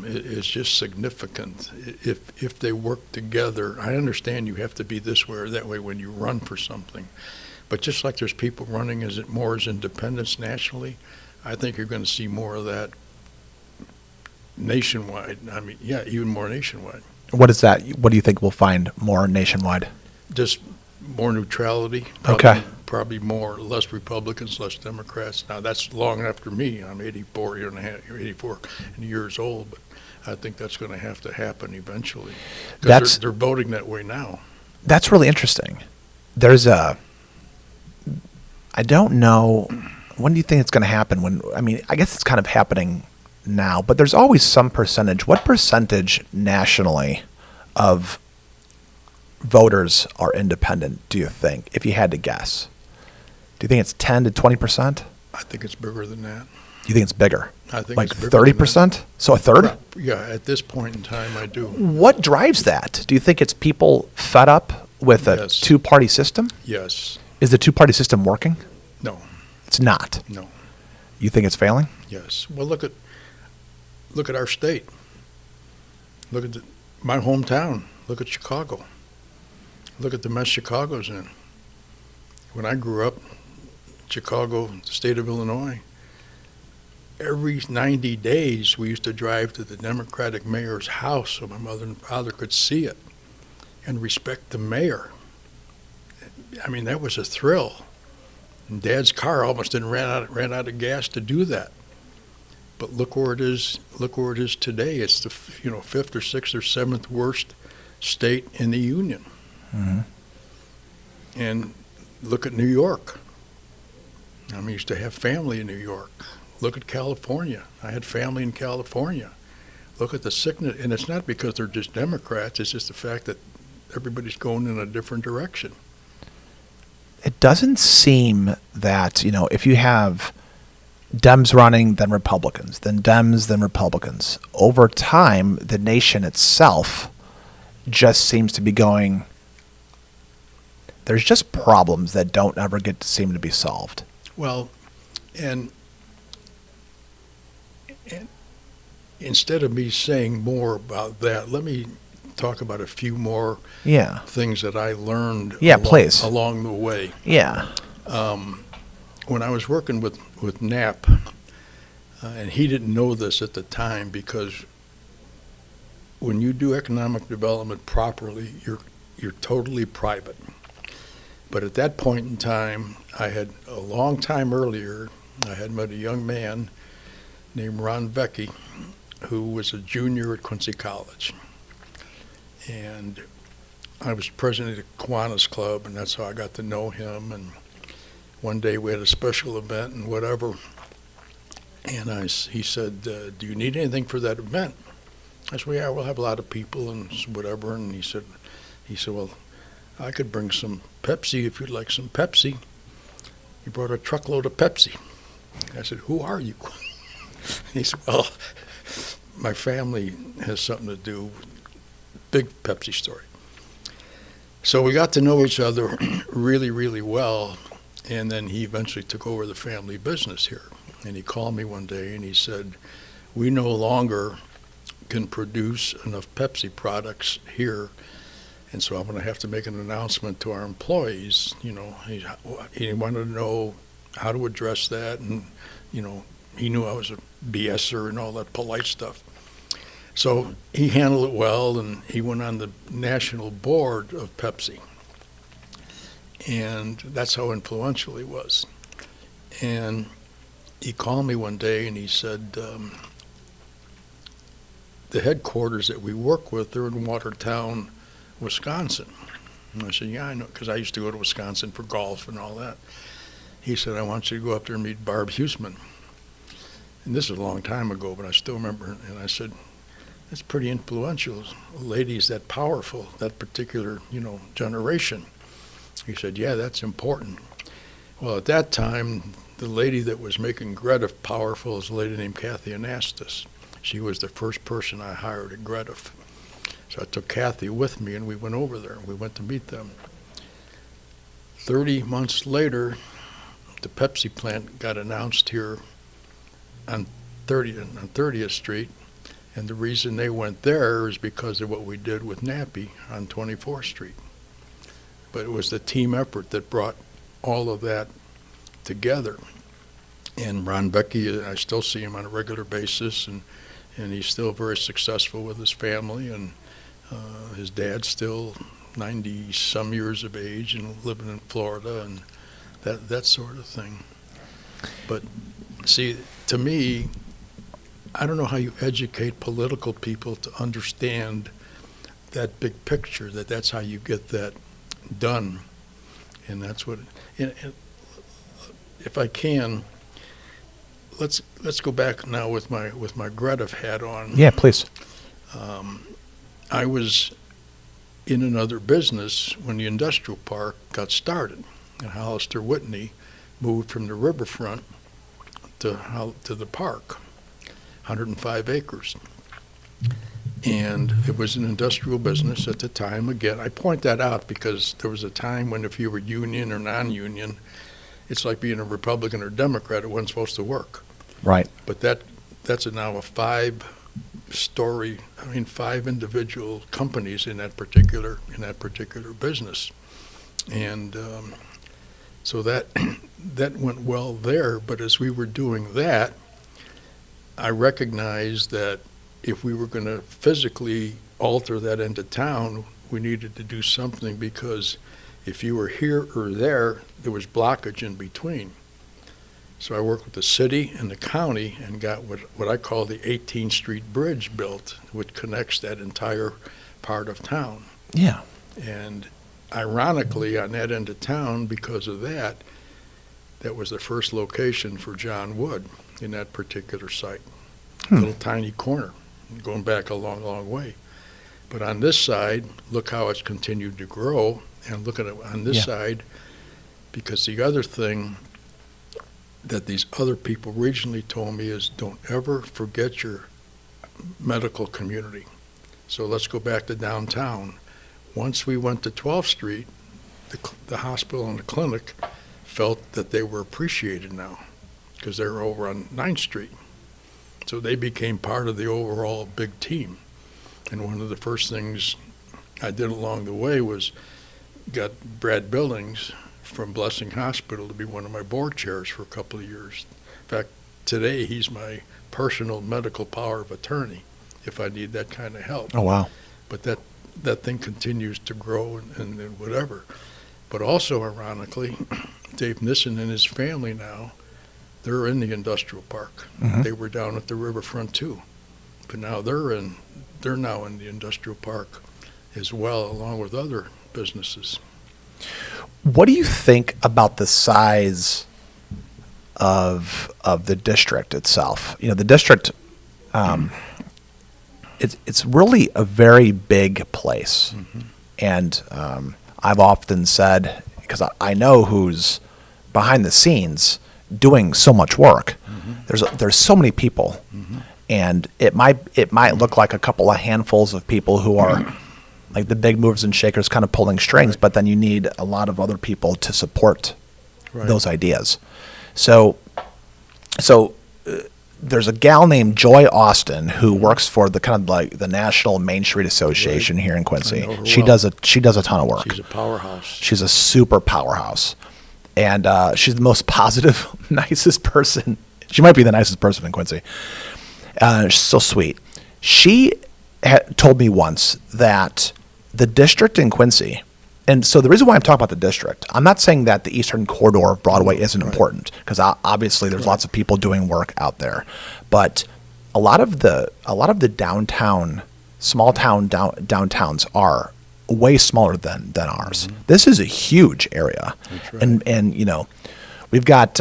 Speaker 4: is just significant. If they work together, I understand you have to be this way or that way when you run for something. But just like there's people running as independents nationally, I think you're going to see more of that nationwide. I mean, yeah, even more nationwide.
Speaker 2: What is that? What do you think we'll find more nationwide?
Speaker 4: Just more neutrality. Probably less Republicans, less Democrats. Now, that's long after me. I'm 84 years old, but I think that's going to have to happen eventually. Because they're voting that way now.
Speaker 2: That's really interesting. I don't know, when do you think it's going to happen? I guess it's kind of happening now, but there's always some percentage. What percentage nationally of voters are independent, do you think, if you had to guess? Do you think it's 10 to 20%?
Speaker 4: I think it's bigger than that.
Speaker 2: You think it's bigger?
Speaker 4: I think
Speaker 2: like
Speaker 4: it's bigger
Speaker 2: 30%? So a third?
Speaker 4: Yeah, at this point in time, I do.
Speaker 2: What drives that? Do you think it's people fed up with a two-party system?
Speaker 4: Yes.
Speaker 2: Is the two-party system working?
Speaker 4: No.
Speaker 2: It's not?
Speaker 4: No.
Speaker 2: You think it's failing?
Speaker 4: Yes. Well, look at our state. Look at my hometown. Look at Chicago. Look at the mess Chicago's in. When I grew up, Chicago, the state of Illinois, every 90 days we used to drive to the Democratic mayor's house so my mother and father could see it and respect the mayor. I mean, that was a thrill. And Dad's car almost ran out of gas to do that. But look where it is. Look where it is today. It's the fifth or sixth or seventh worst state in the union.
Speaker 2: Mm-hmm.
Speaker 4: And look at New York. I used to have family in New York. Look at California. I had family in California. Look at the sickness, and it's not because they're just Democrats. It's just the fact that everybody's going in a different direction.
Speaker 2: It doesn't seem that, if you have Dems running, then Republicans, then Dems, then Republicans, over time, the nation itself just seems to be going, there's just problems that don't ever get to seem to be solved.
Speaker 4: Well, and instead of me saying more about that, let me talk about a few more things that I learned along the way.
Speaker 2: Yeah.
Speaker 4: When I was working with Knapp, and he didn't know this at the time, because when you do economic development properly, you're totally private. But at that point in time, I had a long time earlier, I had met a young man named Ron Vecchi, who was a junior at Quincy College. And I was president of the Kiwanis Club, and that's how I got to know him. And one day we had a special event and whatever, and he said, do you need anything for that event? I said, well, yeah, we'll have a lot of people and whatever. And he said, well, I could bring some Pepsi if you'd like some Pepsi. He brought a truckload of Pepsi. I said, who are you? He said, well, my family has something to do with big Pepsi story. So we got to know each other really, really well, and then he eventually took over the family business here. And he called me one day and he said, we no longer can produce enough Pepsi products here, and so I'm going to have to make an announcement to our employees. He wanted to know how to address that, and he knew I was a BSer and all that polite stuff. So he handled it well, and he went on the national board of Pepsi. And that's how influential he was. And he called me one day and he said, the headquarters that we work with, they're in Watertown, Wisconsin. And I said, yeah, I know, because I used to go to Wisconsin for golf and all that. He said, I want you to go up there and meet Barb Huseman. And this is a long time ago, but I still remember. And I said, that's pretty influential. Ladies that powerful, that particular, generation. He said, yeah, that's important. Well, at that time, the lady that was making Greta powerful is a lady named Kathy Anastas. She was the first person I hired at Greta. So I took Kathy with me, and we went over there. We went to meet them. 30 months later, the Pepsi plant got announced here on 30th Street, and the reason they went there is because of what we did with Nappy on 24th Street. But it was the team effort that brought all of that together. And Ron Becky, I still see him on a regular basis, and he's still very successful with his family, and his dad's still 90-some years of age and living in Florida, and that sort of thing. But see, to me, I don't know how you educate political people to understand that big picture, that's how you get that done. And that's what, if I can, let's go back now with my Greta hat on.
Speaker 2: Yeah, please.
Speaker 4: I was in another business when the industrial park got started, and Hollister Whitney moved from the riverfront to the park, 105 acres. And it was an industrial business at the time. Again, I point that out because there was a time when if you were union or non-union, it's like being a Republican or Democrat. It wasn't supposed to work.
Speaker 2: Right.
Speaker 4: But that's now a five individual companies in that particular business. And so that went well there. But as we were doing that, I recognized that if we were going to physically alter that end of town, we needed to do something, because if you were here or there was blockage in between. So I worked with the city and the county and got what I call the 18th Street Bridge built, which connects that entire part of town.
Speaker 2: Yeah.
Speaker 4: And ironically, on that end of town, because of that was the first location for John Wood in that particular site. Little tiny corner, going back a long, long way. But on this side, look how it's continued to grow, and look at it on this side, because the other thing that these other people regionally told me is, don't ever forget your medical community. So let's go back to downtown. Once we went to 12th Street, the hospital and the clinic felt that they were appreciated now, because they were over on 9th Street. So they became part of the overall big team. And one of the first things I did along the way was got Brad Billings from Blessing Hospital to be one of my board chairs for a couple of years. In fact, today he's my personal medical power of attorney if I need that kind of help.
Speaker 2: Oh, wow.
Speaker 4: But that thing continues to grow and whatever. But also, ironically, Dave Nissen and his family now, they're in the industrial park.
Speaker 2: Mm-hmm.
Speaker 4: They were down at the riverfront too. But now they're now in the industrial park as well, along with other businesses.
Speaker 2: What do you think about the size of the district itself? The district, it's really a very big place. Mm-hmm. And I've often said, because I know who's behind the scenes doing so much work. Mm-hmm. There's so many people, mm-hmm. and it might look like a couple of handfuls of people who are like the big movers and shakers, kind of pulling strings. Right. But then you need a lot of other people to support those ideas. So there's a gal named Joy Austin who works for the kind of like the National Main Street Association here in Quincy. She does a ton of work.
Speaker 4: She's a powerhouse.
Speaker 2: She's a super powerhouse. And she's the most positive, nicest person. She might be the nicest person in Quincy. She's so sweet. She told me once that the district in Quincy, and so the reason why I'm talking about the district, I'm not saying that the Eastern Corridor of Broadway isn't important, because obviously there's lots of people doing work out there. But a lot of the downtown, small town downtowns are
Speaker 3: way smaller than ours. This is a huge area.
Speaker 4: That's right.
Speaker 3: And you know, we've got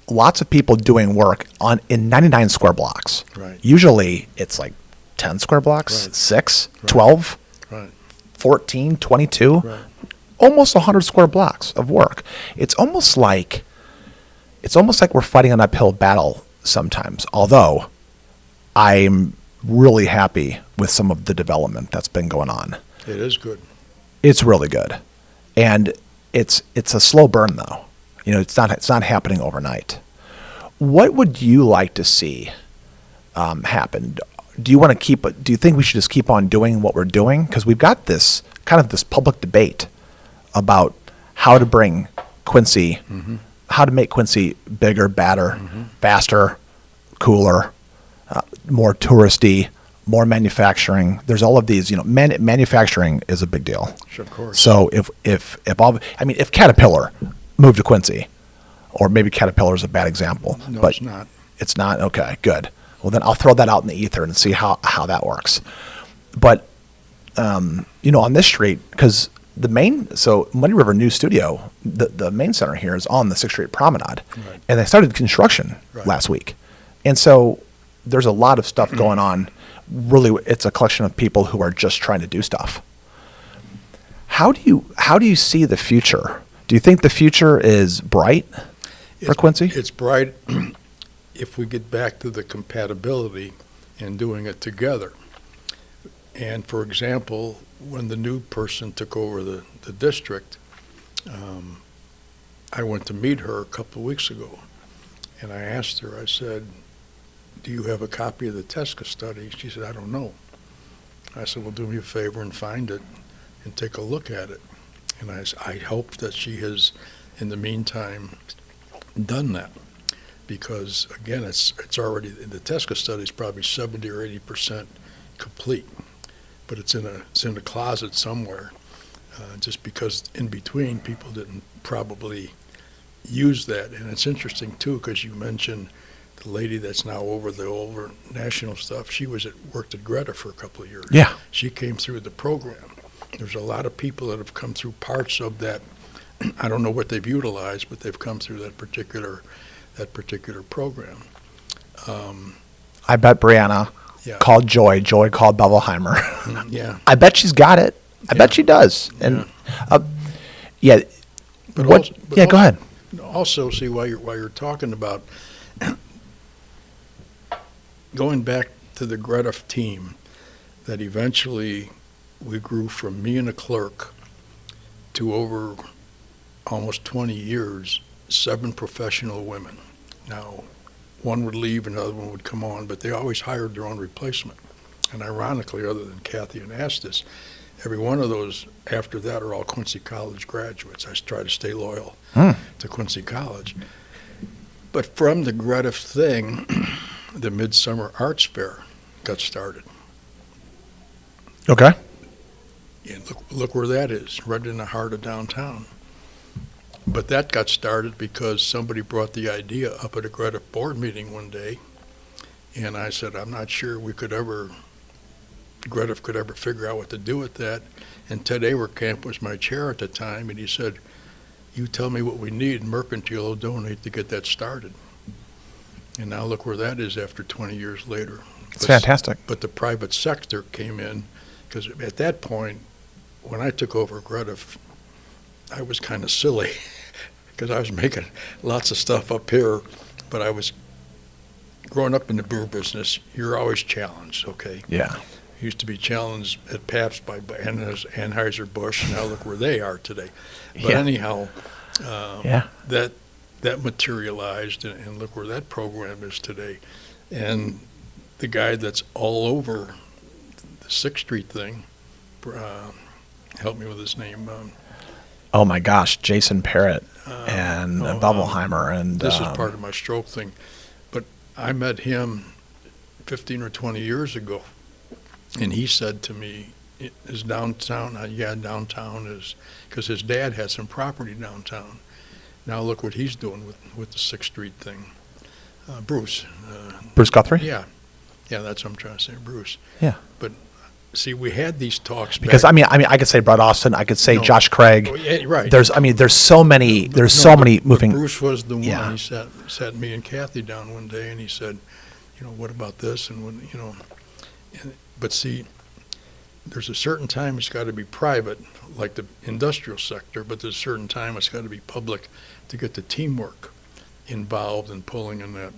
Speaker 3: lots of people doing work in 99 square blocks.
Speaker 4: Right.
Speaker 3: Usually it's like 10 square blocks,
Speaker 4: Right.
Speaker 3: 6,
Speaker 4: Right.
Speaker 3: 12,
Speaker 4: Right.
Speaker 3: 14, 22,
Speaker 4: Right.
Speaker 3: almost 100 square blocks of work. It's almost like we're fighting an uphill battle sometimes. Although I'm really happy with some of the development that's been going on.
Speaker 4: It is good.
Speaker 3: It's really good. And it's a slow burn though. You know, it's not happening overnight. What would you like to see happen? Do you think we should just keep on doing what we're doing? Because we've got this public debate about how to bring Quincy, how to make Quincy bigger, badder, faster, cooler, more touristy, more manufacturing. There's all of these, you know, manufacturing is a big deal.
Speaker 4: Sure, of course.
Speaker 3: So if Caterpillar moved to Quincy, or maybe Caterpillar is a bad example.
Speaker 4: No,
Speaker 3: but
Speaker 4: it's not.
Speaker 3: It's not? Okay, good. Well, then I'll throw that out in the ether and see how that works. But, you know, on this street, because Muddy River News Studio, the main center here is on the 6th Street Promenade.
Speaker 4: Right.
Speaker 3: And they started construction last week. And so there's a lot of stuff going on. Really, it's a collection of people who are just trying to do stuff. How do you see the future? Do you think the future is bright for Quincy?
Speaker 4: It's bright if we get back to the compatibility and doing it together. And for example, when the new person took over the district, I went to meet her a couple of weeks ago, and I asked her, I said, do you have a copy of the TESCA study? She said, I don't know. I said, well, do me a favor and find it and take a look at it. And I hope that she has, in the meantime, done that. Because, again, it's already, the TESCA study is probably 70 or 80% complete. But it's in a closet somewhere, just because in between people didn't probably use that. And it's interesting, too, because you mentioned the lady that's now over national stuff. She worked at Greta for a couple of years.
Speaker 3: Yeah.
Speaker 4: She came through the program. There's a lot of people that have come through parts of that. I don't know what they've utilized, but they've come through that particular program.
Speaker 3: I bet Brianna
Speaker 4: Yeah.
Speaker 3: called Joy. Joy called Bevelheimer.
Speaker 4: Yeah.
Speaker 3: I bet she's got it. I bet she does. And yeah.
Speaker 4: But
Speaker 3: What?
Speaker 4: also- but
Speaker 3: Yeah. Go
Speaker 4: also-
Speaker 3: ahead.
Speaker 4: Also, see, while you're talking about going back to the Greta team, that eventually we grew from me and a clerk to over almost 20 years, 7 professional women. Now, one would leave, another one would come on, but they always hired their own replacement. And ironically, other than Kathy and Estes, every one of those after that are all Quincy College graduates. I try to stay loyal to Quincy College. But from the Greta thing, the Midsummer Arts Fair got started.
Speaker 3: Okay.
Speaker 4: And look where that is, right in the heart of downtown. But that got started because somebody brought the idea up at a Greta board meeting one day, and I said, I'm not sure Greta could ever figure out what to do with that. And Ted Awerkamp was my chair at the time, and he said, you tell me what we need, Mercantile will donate to get that started. And now look where that is after 20 years later.
Speaker 3: It's fantastic.
Speaker 4: But the private sector came in, because at that point, when I took over Greta, I was kind of silly because I was making lots of stuff up here, but I was growing up in the brew business. You're always challenged, okay?
Speaker 3: Yeah.
Speaker 4: Used to be challenged at Pabst by Anheuser-Busch. Now look where they are today. But
Speaker 3: Yeah.
Speaker 4: anyhow,
Speaker 3: Yeah.
Speaker 4: that materialized, and look where that program is today. And the guy that's all over the 6th Street thing, help me with his name.
Speaker 3: Oh my gosh, Jason Parrott and Bevelheimer and
Speaker 4: This is part of my stroke thing. But I met him 15 or 20 years ago, and he said to me, is downtown, downtown is, because his dad had some property downtown. Now look what he's doing with the 6th Street thing. Bruce.
Speaker 3: Bruce Guthrie?
Speaker 4: Yeah, that's what I'm trying to say, Bruce.
Speaker 3: Yeah.
Speaker 4: But see, we had these talks
Speaker 3: Because
Speaker 4: back.
Speaker 3: I could say Brett Austin, I could say
Speaker 4: No.
Speaker 3: Josh Craig.
Speaker 4: Oh, yeah, right.
Speaker 3: There's so many
Speaker 4: But
Speaker 3: moving.
Speaker 4: Bruce was the one.
Speaker 3: Yeah.
Speaker 4: He sat me and Kathy down one day, and he said, what about this? And but see, there's a certain time it's got to be private, like the industrial sector, but there's a certain time it's got to be public to get the teamwork involved and pulling in that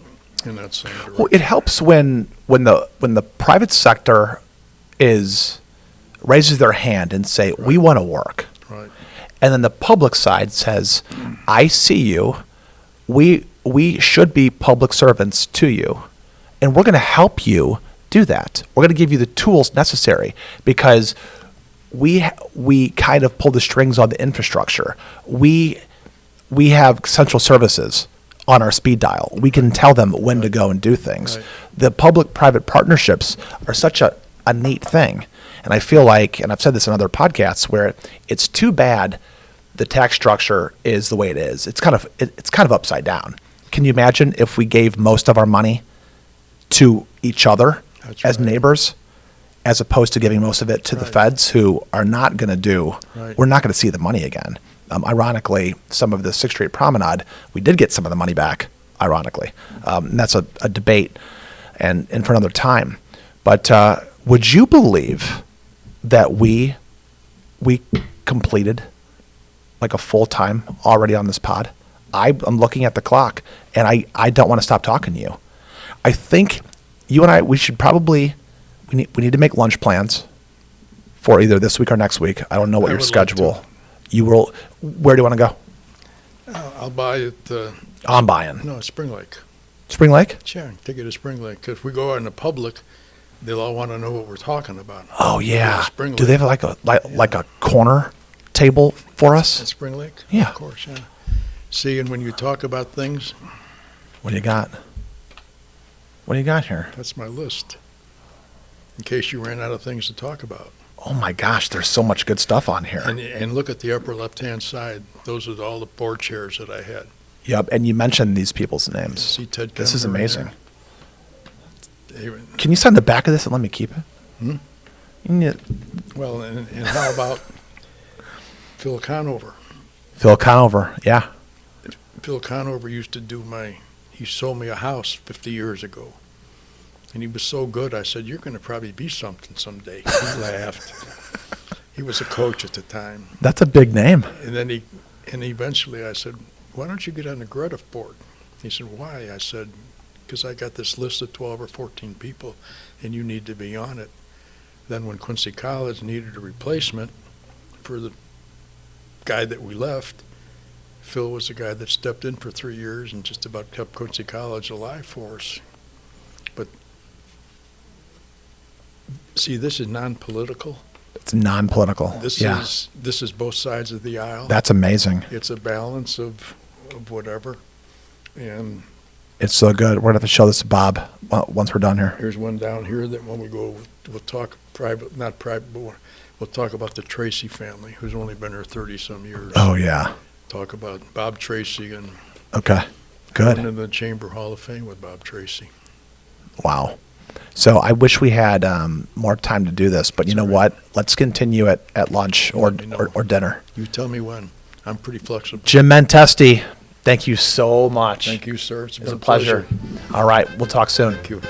Speaker 4: same direction.
Speaker 3: Well, it helps when the private sector raises their hand and say, we want to work.
Speaker 4: Right.
Speaker 3: And then the public side says, I see you. We should be public servants to you. And we're going to help you do that. We're going to give you the tools necessary because we kind of pull the strings on the infrastructure. We have central services on our speed dial. We can tell them when to go and do things.
Speaker 4: Right.
Speaker 3: The public-private partnerships are such a neat thing. And I feel like, and I've said this in other podcasts, where it's too bad the tax structure is the way it is. It's kind of upside down. Can you imagine if we gave most of our money to each other
Speaker 4: That's
Speaker 3: as
Speaker 4: right.
Speaker 3: neighbors, as opposed to giving most of it to the
Speaker 4: Right.
Speaker 3: feds, who are not going to do?
Speaker 4: Right.
Speaker 3: We're not going to see the money again. Ironically, some of the 6th Street Promenade, we did get some of the money back. Ironically, and that's a debate and for another time. But would you believe that we completed like a full time already on this pod? I'm looking at the clock, and I don't want to stop talking to you. I think you and I, we should probably, we need to make lunch plans for either this week or next week. I don't know what
Speaker 4: I
Speaker 3: your
Speaker 4: would
Speaker 3: schedule.
Speaker 4: like
Speaker 3: You will. Where do you want to go?
Speaker 4: I'll buy it.
Speaker 3: I'm buying.
Speaker 4: No, Spring Lake.
Speaker 3: Spring Lake?
Speaker 4: Sure, take it to Spring Lake. Because if we go out in the public, they'll all want to know what we're talking about.
Speaker 3: Oh
Speaker 4: We'll go to
Speaker 3: yeah.
Speaker 4: Spring
Speaker 3: Do they
Speaker 4: Lake.
Speaker 3: have like a corner table for
Speaker 4: At
Speaker 3: us?
Speaker 4: Spring Lake?
Speaker 3: Yeah.
Speaker 4: Of course, yeah. See, and when you talk about things,
Speaker 3: What do you got? What do you got here?
Speaker 4: that's my list. In case you ran out of things to talk about.
Speaker 3: Oh my gosh, there's so much good stuff on here.
Speaker 4: And look at the upper left-hand side. Those are all the board chairs that I had.
Speaker 3: Yep, and you mentioned these people's names.
Speaker 4: See Ted
Speaker 3: This is
Speaker 4: Kemper in
Speaker 3: amazing.
Speaker 4: there?
Speaker 3: Can you sign the back of this and let me keep it?
Speaker 4: Hmm?
Speaker 3: You need
Speaker 4: Well, and how about Phil Conover?
Speaker 3: Phil Conover, yeah.
Speaker 4: Phil Conover used to he sold me a house 50 years ago. And he was so good, I said, you're going to probably be something someday. He laughed. He was a coach at the time.
Speaker 3: That's a big name.
Speaker 4: And then eventually I said, why don't you get on the Greta board? He said, why? I said, because I got this list of 12 or 14 people, and you need to be on it. Then when Quincy College needed a replacement for the guy that we left, Phil was the guy that stepped in for 3 years and just about kept Quincy College alive for us. But see, this is non-political.
Speaker 3: It's non-political.
Speaker 4: This is both sides of the aisle.
Speaker 3: That's amazing.
Speaker 4: It's a balance of whatever. And
Speaker 3: It's so good. We're going to have to show this to Bob once we're done here.
Speaker 4: here's one down here that when we go, we'll talk not private, but we'll talk about the Tracy family, who's only been here 30-some years.
Speaker 3: Oh, yeah.
Speaker 4: Talk about Bob Tracy and
Speaker 3: Okay.
Speaker 4: going
Speaker 3: Good.
Speaker 4: into the Chamber Hall of Fame with Bob Tracy.
Speaker 3: Wow. So I wish we had more time to do this, but you know what? Let's continue at lunch or
Speaker 4: Let me know.
Speaker 3: or dinner.
Speaker 4: You tell me when. I'm pretty flexible.
Speaker 3: Jim Mentesti, thank you so much.
Speaker 4: Thank you, sir. It's
Speaker 3: It
Speaker 4: been
Speaker 3: was a pleasure. All right. We'll talk soon.
Speaker 4: Thank you.